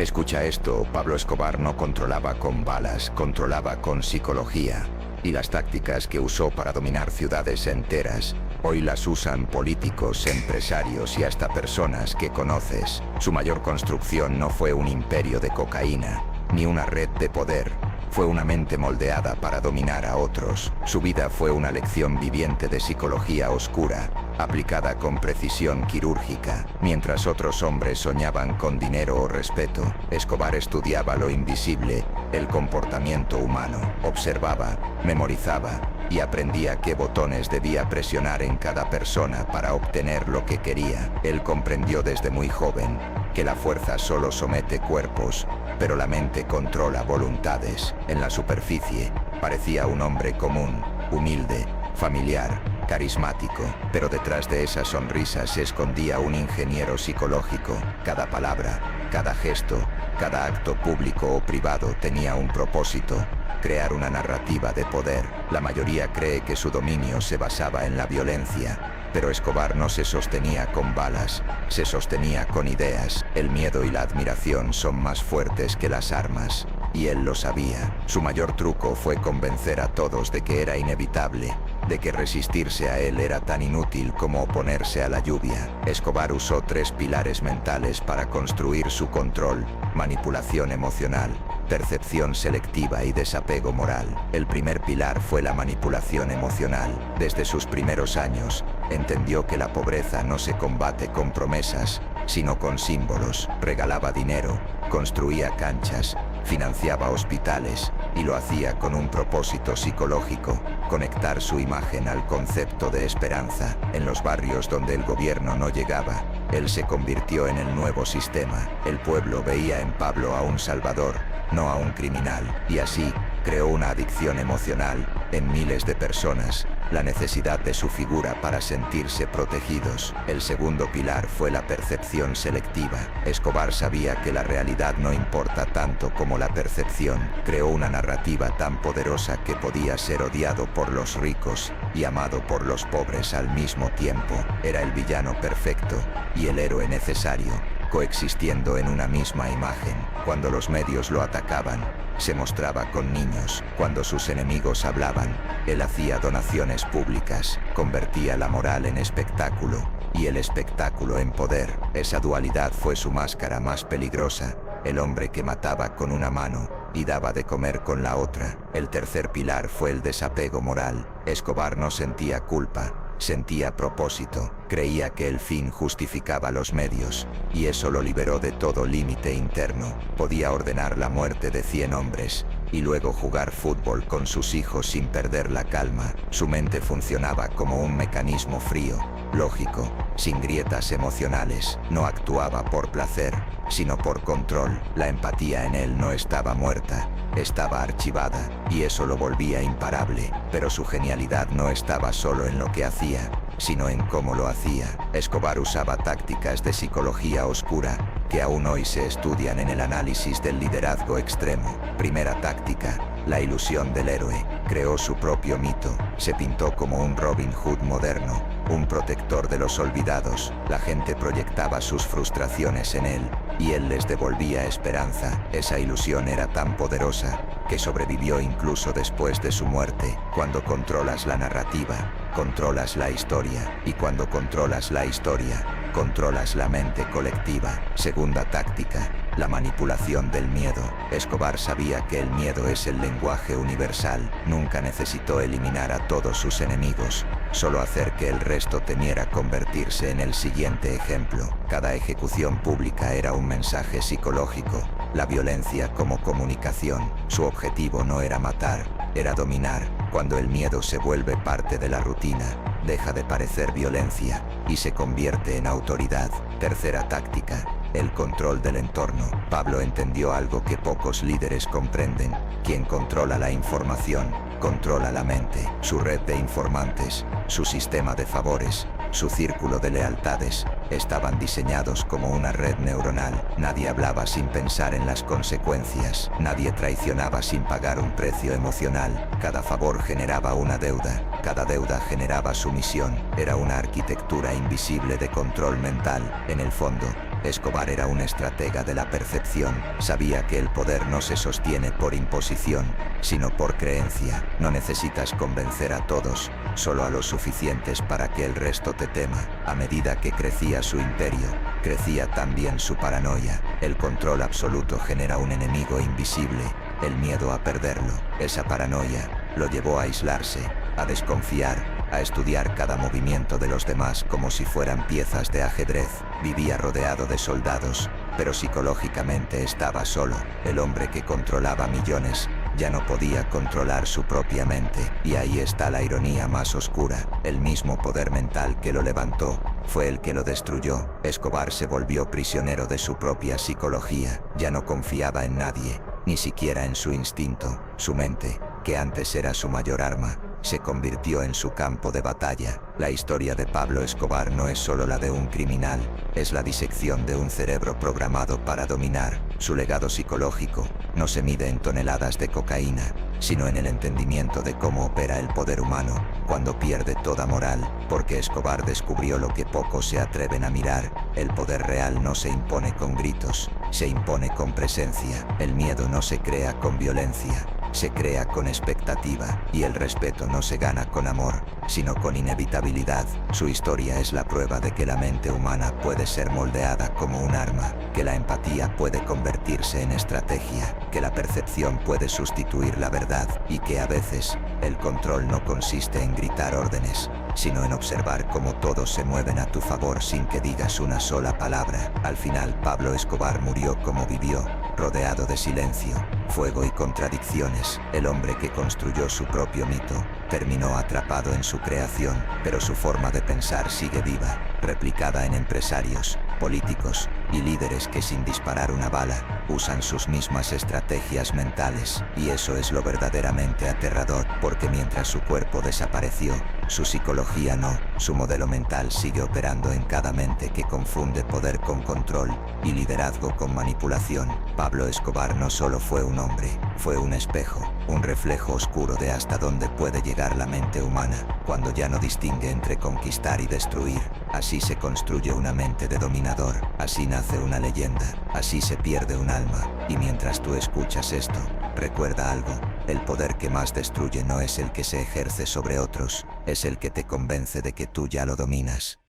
Escucha esto, Pablo Escobar no controlaba con balas, controlaba con psicología. Y las tácticas que usó para dominar ciudades enteras, hoy las usan políticos, empresarios y hasta personas que conoces. Su mayor construcción no fue un imperio de cocaína, ni una red de poder. Fue una mente moldeada para dominar a otros. Su vida fue una lección viviente de psicología oscura, aplicada con precisión quirúrgica. Mientras otros hombres soñaban con dinero o respeto, Escobar estudiaba lo invisible, el comportamiento humano. Observaba, memorizaba y aprendía qué botones debía presionar en cada persona para obtener lo que quería. Él comprendió desde muy joven que la fuerza solo somete cuerpos, pero la mente controla voluntades. En la superficie, parecía un hombre común, humilde, familiar, carismático, pero detrás de esa sonrisa se escondía un ingeniero psicológico. Cada palabra, cada gesto, cada acto público o privado tenía un propósito: crear una narrativa de poder. La mayoría cree que su dominio se basaba en la violencia, pero Escobar no se sostenía con balas, se sostenía con ideas. El miedo y la admiración son más fuertes que las armas, y él lo sabía. Su mayor truco fue convencer a todos de que era inevitable, de que resistirse a él era tan inútil como oponerse a la lluvia. Escobar usó 3 pilares mentales para construir su control: manipulación emocional, percepción selectiva y desapego moral. El primer pilar fue la manipulación emocional. Desde sus primeros años, entendió que la pobreza no se combate con promesas, sino con símbolos. Regalaba dinero, construía canchas, financiaba hospitales, y lo hacía con un propósito psicológico: conectar su imagen al concepto de esperanza. En los barrios donde el gobierno no llegaba, él se convirtió en el nuevo sistema. El pueblo veía en Pablo a un salvador, no a un criminal, y así creó una adicción emocional en miles de personas, la necesidad de su figura para sentirse protegidos. El segundo pilar fue la percepción selectiva. Escobar sabía que la realidad no importa tanto como la percepción. Creó una narrativa tan poderosa que podía ser odiado por los ricos y amado por los pobres al mismo tiempo. Era el villano perfecto y el héroe necesario, coexistiendo en una misma imagen. Cuando los medios lo atacaban, se mostraba con niños. Cuando sus enemigos hablaban, él hacía donaciones públicas, convertía la moral en espectáculo y el espectáculo en poder. Esa dualidad fue su máscara más peligrosa: el hombre que mataba con una mano y daba de comer con la otra. El tercer pilar fue el desapego moral. Escobar no sentía culpa, sentía propósito. Creía que el fin justificaba los medios, y eso lo liberó de todo límite interno. Podía ordenar la muerte de 100 hombres, y luego jugar fútbol con sus hijos sin perder la calma. Su mente funcionaba como un mecanismo frío, lógico, sin grietas emocionales. No actuaba por placer, sino por control. La empatía en él no estaba muerta, estaba archivada, y eso lo volvía imparable. Pero su genialidad no estaba solo en lo que hacía, sino en cómo lo hacía. Escobar usaba tácticas de psicología oscura que aún hoy se estudian en el análisis del liderazgo extremo. Primera táctica: la ilusión del héroe. Creó su propio mito. Se pintó como un Robin Hood moderno, un protector de los olvidados. La gente proyectaba sus frustraciones en él, y él les devolvía esperanza. Esa ilusión era tan poderosa que sobrevivió incluso después de su muerte. Cuando controlas la narrativa, controlas la historia, y cuando controlas la historia, controlas la mente colectiva. Segunda táctica: la manipulación del miedo. Escobar sabía que el miedo es el lenguaje universal. Nunca necesitó eliminar a todos sus enemigos, solo hacer que el resto temiera convertirse en el siguiente ejemplo. Cada ejecución pública era un mensaje psicológico. La violencia como comunicación. Su objetivo no era matar, era dominar. Cuando el miedo se vuelve parte de la rutina, deja de parecer violencia y se convierte en autoridad. Tercera táctica: el control del entorno. Pablo entendió algo que pocos líderes comprenden: quien controla la información, controla la mente. Su red de informantes, su sistema de favores, su círculo de lealtades, estaban diseñados como una red neuronal. Nadie hablaba sin pensar en las consecuencias. Nadie traicionaba sin pagar un precio emocional. Cada favor generaba una deuda. Cada deuda generaba sumisión. Era una arquitectura invisible de control mental. En el fondo, Escobar era un estratega de la percepción. Sabía que el poder no se sostiene por imposición, sino por creencia. No necesitas convencer a todos, solo a los suficientes para que el resto te tema. A medida que crecía su imperio, crecía también su paranoia. El control absoluto genera un enemigo invisible, el miedo a perderlo. Esa paranoia lo llevó a aislarse, a desconfiar, a estudiar cada movimiento de los demás como si fueran piezas de ajedrez. Vivía rodeado de soldados, pero psicológicamente estaba solo. El hombre que controlaba millones ya no podía controlar su propia mente. Y ahí está la ironía más oscura. El mismo poder mental que lo levantó fue el que lo destruyó. Escobar se volvió prisionero de su propia psicología. Ya no confiaba en nadie, ni siquiera en su instinto. Su mente, que antes era su mayor arma, se convirtió en su campo de batalla. La historia de Pablo Escobar no es solo la de un criminal, es la disección de un cerebro programado para dominar. Su legado psicológico no se mide en toneladas de cocaína, sino en el entendimiento de cómo opera el poder humano cuando pierde toda moral, porque Escobar descubrió lo que pocos se atreven a mirar. El poder real no se impone con gritos, se impone con presencia. El miedo no se crea con violencia, se crea con expectativa, y el respeto no se gana con amor, sino con inevitabilidad. Su historia es la prueba de que la mente humana puede ser moldeada como un arma, que la empatía puede convertirse en estrategia, que la percepción puede sustituir la verdad, y que a veces, el control no consiste en gritar órdenes, sino en observar cómo todos se mueven a tu favor sin que digas una sola palabra. Al final, Pablo Escobar murió como vivió, rodeado de silencio, fuego y contradicciones. El hombre que construyó su propio mito terminó atrapado en su creación, pero su forma de pensar sigue viva, replicada en empresarios, políticos y líderes que sin disparar una bala usan sus mismas estrategias mentales. Y eso es lo verdaderamente aterrador, porque mientras su cuerpo desapareció, su psicología no. Su modelo mental sigue operando en cada mente que confunde poder con control y liderazgo con manipulación. Pablo Escobar no solo fue un hombre, fue un espejo, un reflejo oscuro de hasta dónde puede llegar la mente humana cuando ya no distingue entre conquistar y destruir. Así se construye una mente de dominador, así nace una leyenda, así se pierde un alma. Y mientras tú escuchas esto, recuerda algo: el poder que más destruye no es el que se ejerce sobre otros, es el que te convence de que tú ya lo dominas.